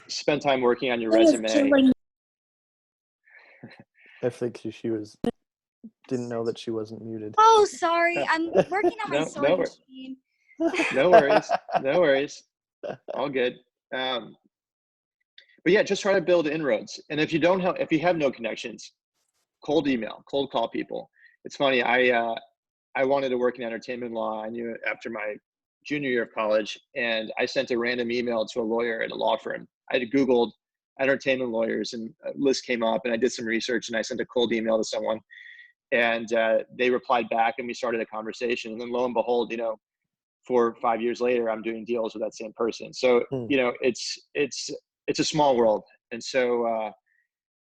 Spend time working on your God. resume. I think didn't know that she wasn't muted. Oh, sorry. I'm working on my No, sewing machine. no worries. No worries. All good. But yeah, just try to build inroads. And if you have no connections, cold email, cold call people. It's funny. I wanted to work in entertainment law. I knew it after my junior year of college, and I sent a random email to a lawyer at a law firm. I had Googled entertainment lawyers, and a list came up, and I did some research, and I sent a cold email to someone, and they replied back, and we started a conversation. And then lo and behold, 4 or 5 years later, I'm doing deals with that same person. So it's a small world, and so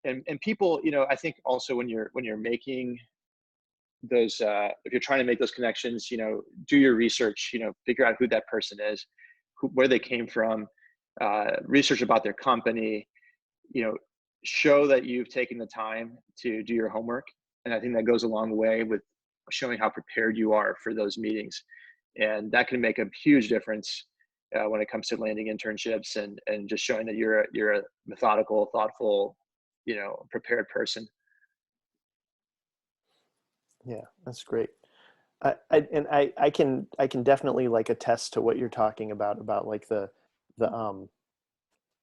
and people, I think also when you're making those, if you're trying to make those connections, do your research, figure out who that person is, where they came from, research about their company, show that you've taken the time to do your homework. And I think that goes a long way with showing how prepared you are for those meetings. And that can make a huge difference when it comes to landing internships, and just showing that you're a methodical, thoughtful, prepared person. Yeah, that's great. I can definitely like attest to what you're talking about like the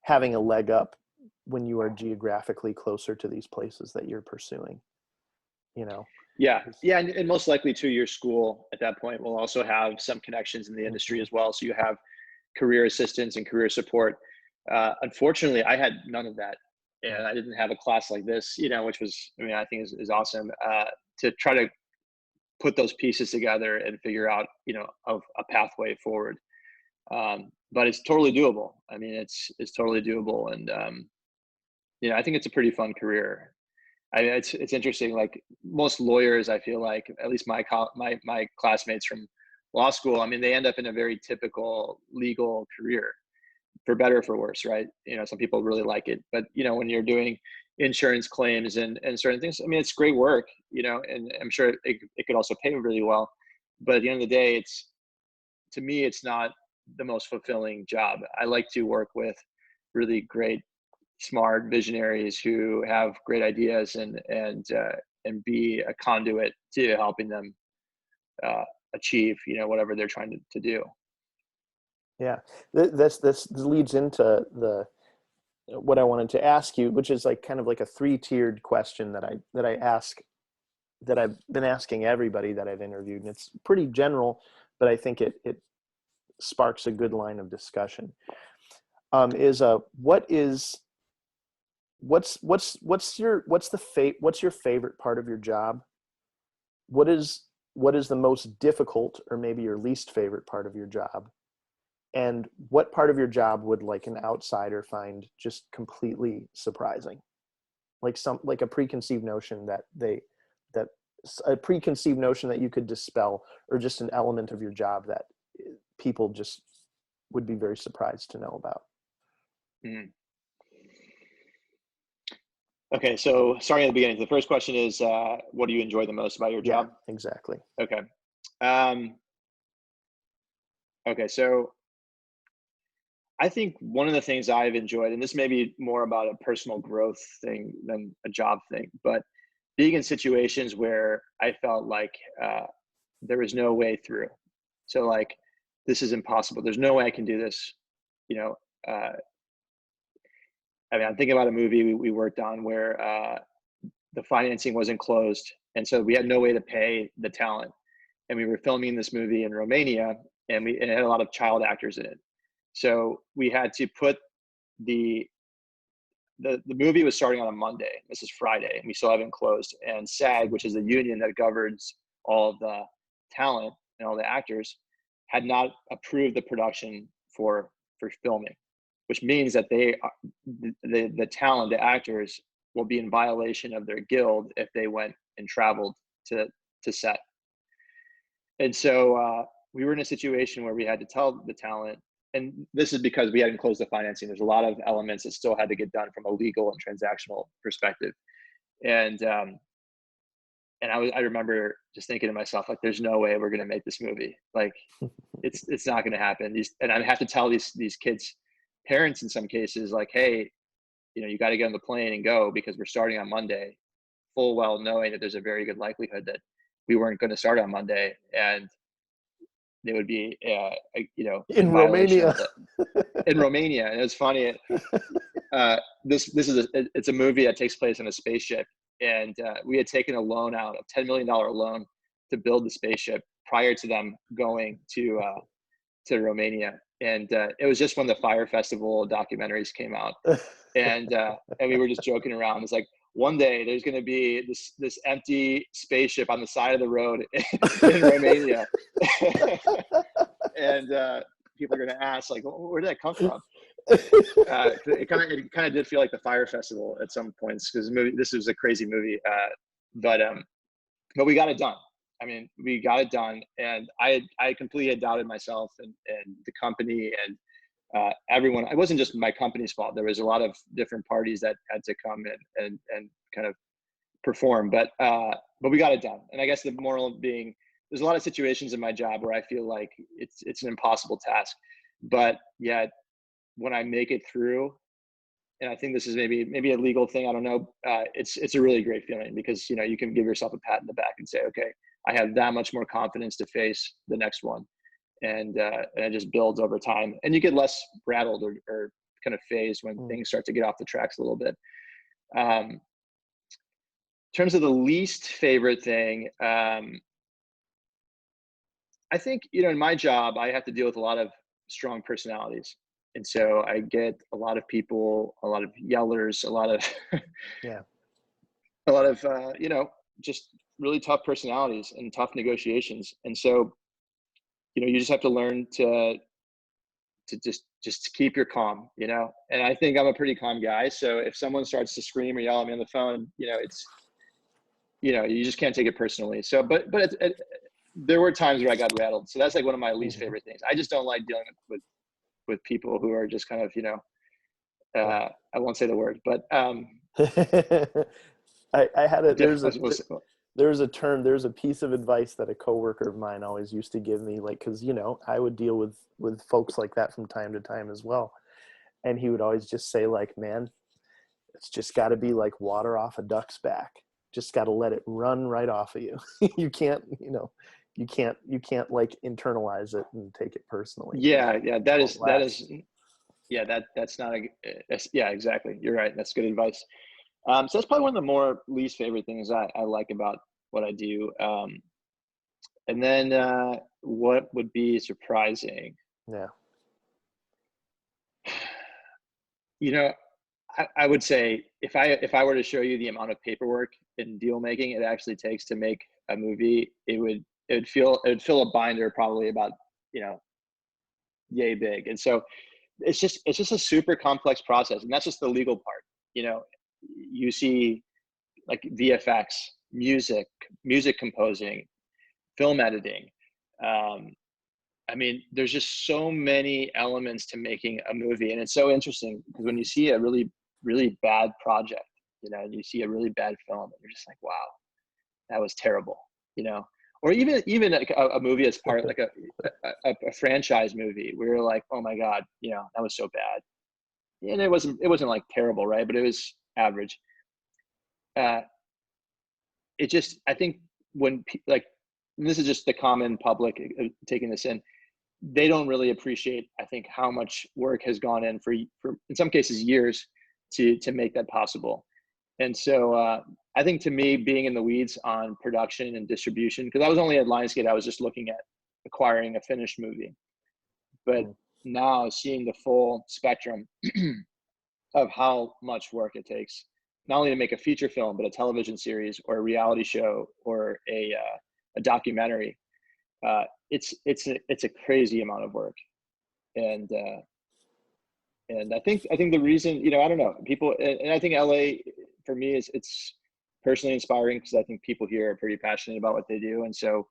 having a leg up when you are geographically closer to these places that you're pursuing. Yeah, and most likely to your school at that point will also have some connections in the industry as well. So you have career assistance and career support. Unfortunately, I had none of that, and I didn't have a class like this, which was, I think is awesome, to try to put those pieces together and figure out, of a pathway forward. But it's totally doable. It's totally doable, and I think it's a pretty fun career. It's interesting. Like most lawyers, I feel like, at least my classmates from law school, they end up in a very typical legal career, for better or for worse, right? Some people really like it, but when you're doing insurance claims and certain things, it's great work, and I'm sure it could also pay really well. But at the end of the day, to me, it's not the most fulfilling job. I like to work with really great, smart visionaries who have great ideas, and be a conduit to helping them achieve, whatever they're trying to do. Yeah, this leads into what I wanted to ask you, which is like kind of like a 3-tiered question that I've been asking everybody that I've interviewed, and it's pretty general, but I think it sparks a good line of discussion. What's your favorite part of your job? What is the most difficult, or maybe your least favorite part of your job? And what part of your job would like an outsider find just completely surprising? Like a preconceived notion that a preconceived notion that you could dispel, or just an element of your job that people just would be very surprised to know about. Mm. Okay, so starting at the beginning, the first question is, what do you enjoy the most about your job? Yeah, exactly. Okay. Okay, so I think one of the things I've enjoyed, and this may be more about a personal growth thing than a job thing, but being in situations where I felt like there was no way through. So like, this is impossible. There's no way I can do this. You know, I mean, I'm thinking about a movie we worked on where the financing wasn't closed. And so we had no way to pay the talent. And we were filming this movie in Romania, and it had a lot of child actors in it. So we had to put the movie was starting on a Monday. This is Friday, and we still haven't closed. And SAG, which is the union that governs all of the talent and all the actors, had not approved the production for filming, which means that the talent, the actors, will be in violation of their guild if they went and traveled to set. And so we were in a situation where we had to tell the talent, and this is because we hadn't closed the financing. There's a lot of elements that still had to get done from a legal and transactional perspective. And I remember just thinking to myself, like, there's no way we're going to make this movie. Like, it's not going to happen. And I have to tell these kids' parents in some cases, like, hey, you know, you got to get on the plane and go, because we're starting on Monday, full well knowing that there's a very good likelihood that we weren't going to start on Monday, and they would be, you know, in Romania. In Romania. And it's funny. It's a movie that takes place on a spaceship, and we had taken a loan out, a $10 million loan, to build the spaceship prior to them going to Romania. And it was just when the Fire Festival documentaries came out, and we were just joking around. It's like, one day there's going to be this empty spaceship on the side of the road in Romania, and people are going to ask, like, where did that come from? It kind of did feel like the Fire Festival at some points, because this was a crazy movie, but we got it done. I mean, we got it done, and I completely had doubted myself and the company and everyone. It wasn't just my company's fault. There was a lot of different parties that had to come in and kind of perform, but we got it done. And I guess the moral being, there's a lot of situations in my job where I feel like it's an impossible task, but yet when I make it through, and I think this is maybe a legal thing, I don't know, it's a really great feeling, because, you know, you can give yourself a pat in the back and say, okay, I have that much more confidence to face the next one. And it just builds over time, and you get less rattled or kind of phased when things start to get off the tracks a little bit. In terms of the least favorite thing, I think, you know, in my job, I have to deal with a lot of strong personalities. And so I get a lot of people, a lot of yellers, a lot of, you know, just really tough personalities and tough negotiations. And so, you know, you just have to learn to just keep your calm, you know. And I think I'm a pretty calm guy. So if someone starts to scream or yell at me on the phone, you know, you just can't take it personally. So, but there were times where I got rattled. So that's like one of my least favorite things. I just don't like dealing with people who are just kind of, you know, I won't say the word, but I had it. There's a piece of advice that a coworker of mine always used to give me, like, because, you know, I would deal with folks like that from time to time as well. And he would always just say, like, man, it's just got to be like water off a duck's back. Just got to let it run right off of you. You can't, you know, you can't like internalize it and take it personally. Yeah. That's not yeah, exactly. You're right. That's good advice. So that's probably one of the more least favorite things I like about what I do. And then what would be surprising? Yeah. You know, I would say if I were to show you the amount of paperwork and deal making it actually takes to make a movie, it would fill a binder probably about, you know, yay big. And so it's just a super complex process, and that's just the legal part. You know, you see like VFX, music composing, film editing. I mean, there's just so many elements to making a movie. And it's so interesting because when you see a really, really bad project, you know, and you see a really bad film, and you're just like, wow, that was terrible, you know? Or even like a movie as part, like a franchise movie where you're like, oh my God, you know, that was so bad. And it wasn't like terrible, right? But it was average. It just, I think when like, and this is just the common public taking this in, they don't really appreciate, I think, how much work has gone in for in some cases years to make that possible. And so I think, to me, being in the weeds on production and distribution, because I was only at Lionsgate, I was just looking at acquiring a finished movie, but now seeing the full spectrum of how much work it takes, not only to make a feature film, but a television series or a reality show or a documentary. It's a crazy amount of work, and I think the reason, you know, I don't know, people, and I think LA for me it's personally inspiring because I think people here are pretty passionate about what they do, and so,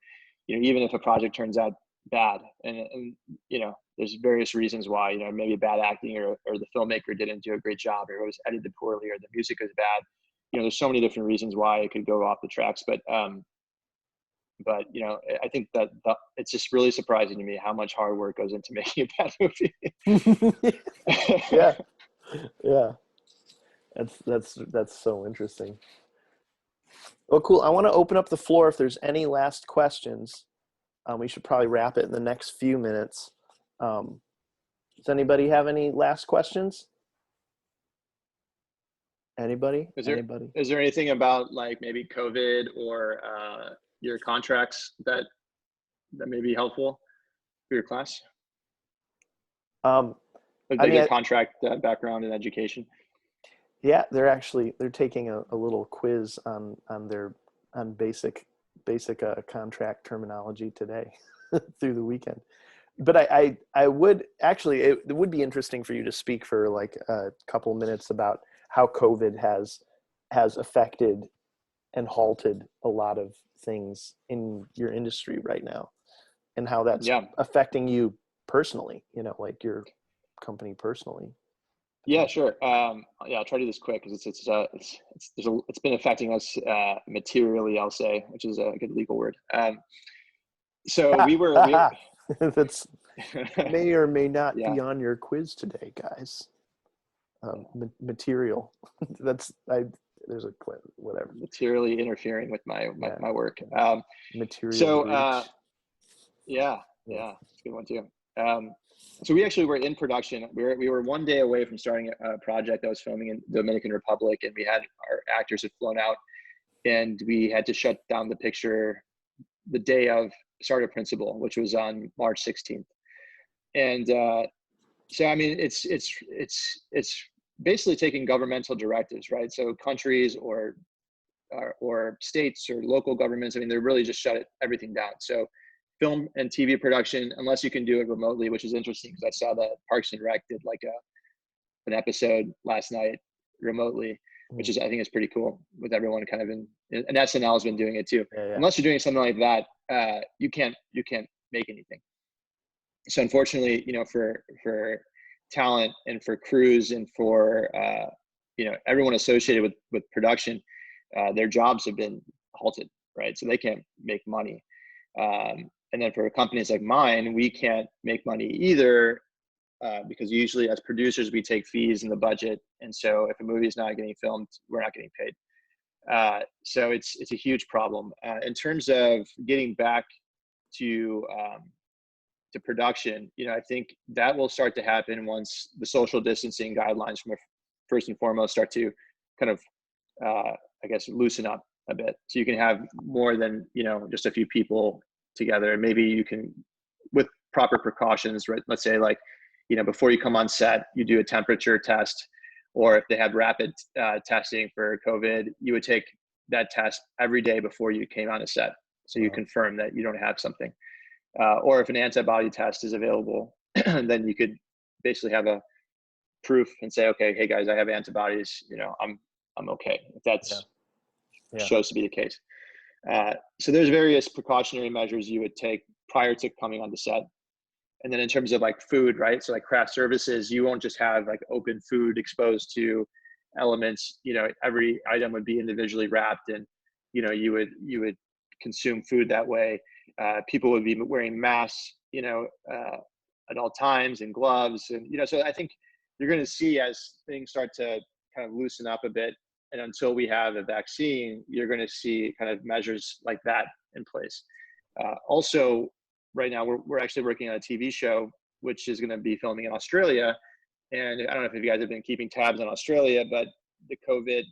you know, even if a project turns out bad, and you know, there's various reasons why, you know, maybe bad acting or the filmmaker didn't do a great job, or it was edited poorly, or the music is bad. You know, there's so many different reasons why it could go off the tracks, but you know, I think that it's just really surprising to me how much hard work goes into making a bad movie. Yeah, yeah, that's so interesting. Well, cool. I want to open up the floor if there's any last questions. We should probably wrap it in the next few minutes. Does anybody have any last questions? Anybody? Is there anything about, like, maybe COVID or your contracts that may be helpful for your class? Like a contract background in education. Yeah, they're taking a little quiz on basic contract terminology today through the weekend. But I would actually, it would be interesting for you to speak for like a couple minutes about how COVID has affected and halted a lot of things in your industry right now, and how that's affecting you personally, you know, like your company personally. Yeah, sure. I'll try to do this quick because it's been affecting us materially, I'll say, which is a good legal word. So we were that's may or may not be on your quiz today, guys. Material. There's a quiz, whatever. Materially interfering with my work. Material. So it's a good one too. So we actually were in production. We were one day away from starting a project that was filming in the Dominican Republic, and we had our actors had flown out, and we had to shut down the picture the day of start of principal, which was on March 16th. And so I mean, it's basically taking governmental directives, right? So countries or states or local governments, I mean, they're really just shut everything down. So film and TV production, unless you can do it remotely, which is interesting because I saw that Parks and Rec did like an episode last night remotely, which is, I think, is pretty cool, with everyone kind of and SNL has been doing it too. Yeah. Unless you're doing something like that, you can't make anything. So unfortunately, you know, for talent and for crews and for you know, everyone associated with production, their jobs have been halted, right? So they can't make money. And then for companies like mine, we can't make money either, because usually as producers, we take fees in the budget. And so if a movie is not getting filmed, we're not getting paid. So it's a huge problem. In terms of getting back to production, you know, I think that will start to happen once the social distancing guidelines from first and foremost start to kind of, I guess, loosen up a bit. So you can have more than, you know, just a few people together, and maybe you can, with proper precautions, right? Let's say, like, you know, before you come on set, you do a temperature test, or if they have rapid testing for COVID, you would take that test every day before you came on a set. So you confirm that you don't have something. Or if an antibody test is available, then you could basically have a proof and say, okay, hey guys, I have antibodies, you know, I'm okay. If that's Yeah. shows to be the case. So there's various precautionary measures you would take prior to coming on the set. And then in terms of like food, right? So like craft services, you won't just have like open food exposed to elements. You know, every item would be individually wrapped, and you know, you would consume food that way. People would be wearing masks, you know, at all times, and gloves, and you know. So I think you're going to see as things start to kind of loosen up a bit, and until we have a vaccine, you're going to see kind of measures like that in place. Also, right now we're actually working on a TV show which is going to be filming in Australia, and I don't know if you guys have been keeping tabs on Australia, but the COVID,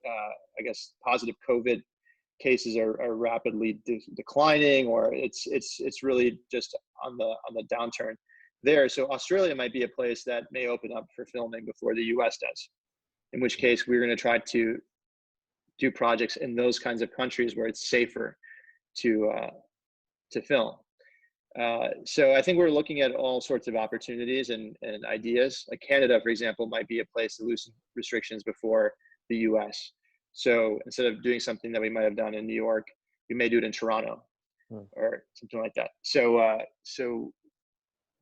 I guess, positive COVID cases are rapidly declining, or it's really just on the downturn there. So Australia might be a place that may open up for filming before the US does, in which case we're going to try to do projects in those kinds of countries where it's safer to film. So I think we're looking at all sorts of opportunities and ideas. Like Canada, for example, might be a place to loosen restrictions before the US. So instead of doing something that we might have done in New York, we may do it in Toronto or something like that. So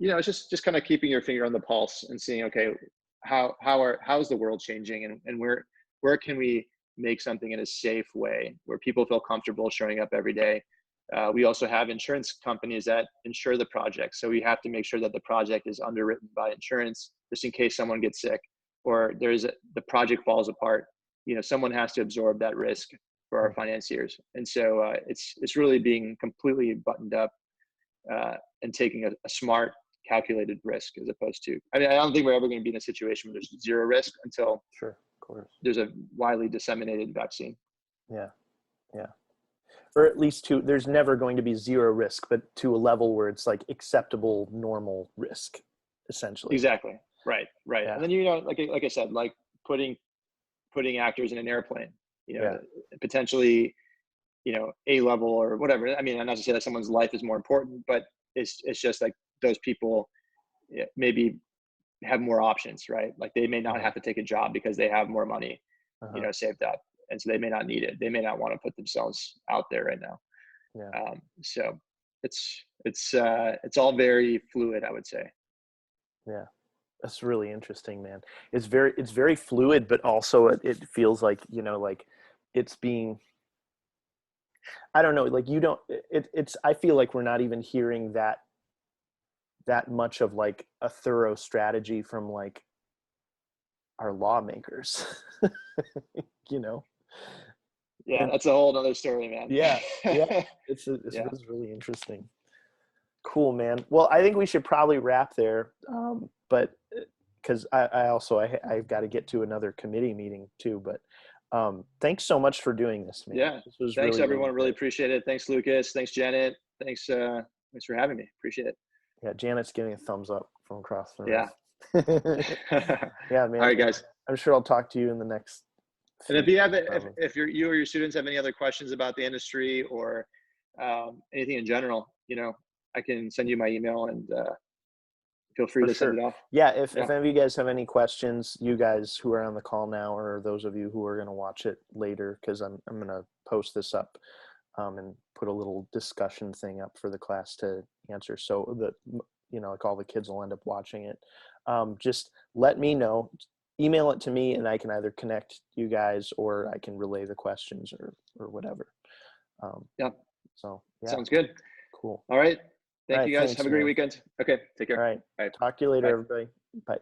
you know, it's just kind of keeping your finger on the pulse and seeing, okay, how's the world changing, and where can we make something in a safe way where people feel comfortable showing up every day. We also have insurance companies that insure the project. So we have to make sure that the project is underwritten by insurance, just in case someone gets sick or the project falls apart. You know, someone has to absorb that risk for our financiers. And so it's really being completely buttoned up and taking a smart, calculated risk, as opposed to, I mean, I don't think we're ever going to be in a situation where there's zero risk until Sure, of course. there's a widely disseminated vaccine. Yeah. Or at least there's never going to be zero risk, but to a level where it's like acceptable, normal risk, essentially. Exactly. Right. Yeah. And then, you know, like I said, like putting actors in an airplane, you know, potentially, you know, A-level or whatever. I mean, I'm not to say that someone's life is more important, but it's just like those people maybe have more options, right? Like they may not have to take a job because they have more money, you know, saved up. And so they may not need it. They may not want to put themselves out there right now. Yeah. So it's all very fluid, I would say. Yeah. That's really interesting, man. It's very fluid, but also it feels like, you know, like it's being, I don't know, like I feel like we're not even hearing that much of like a thorough strategy from like our lawmakers, you know? Yeah, that's a whole other story, man. Yeah. It's really interesting. Cool, man. Well, I think we should probably wrap there. But because I've got to get to another committee meeting too. But thanks so much for doing this, man. Yeah. This was Thanks, really, everyone. Really great. appreciate it. Thanks, Lucas. Thanks, Janet. Thanks for having me. Appreciate it. Yeah, Janet's giving a thumbs up from across the room. Yeah. Yeah, man. All right, guys. I'm sure I'll talk to you in the next. And if you have, if you or your students have any other questions about the industry or anything in general, you know, I can send you my email and feel free to send it off. Yeah, if any of you guys have any questions, you guys who are on the call now, or those of you who are going to watch it later, because I'm going to post this up and put a little discussion thing up for the class to answer, so that, you know, like all the kids will end up watching it. Just let me know. Email it to me, and I can either connect you guys or I can relay the questions or whatever. So yeah. Sounds good. Cool. All right. Thank you, guys. Thanks, have a great man. weekend. Okay. Take care. All right. All right. Talk to you later, Bye. everybody. Bye.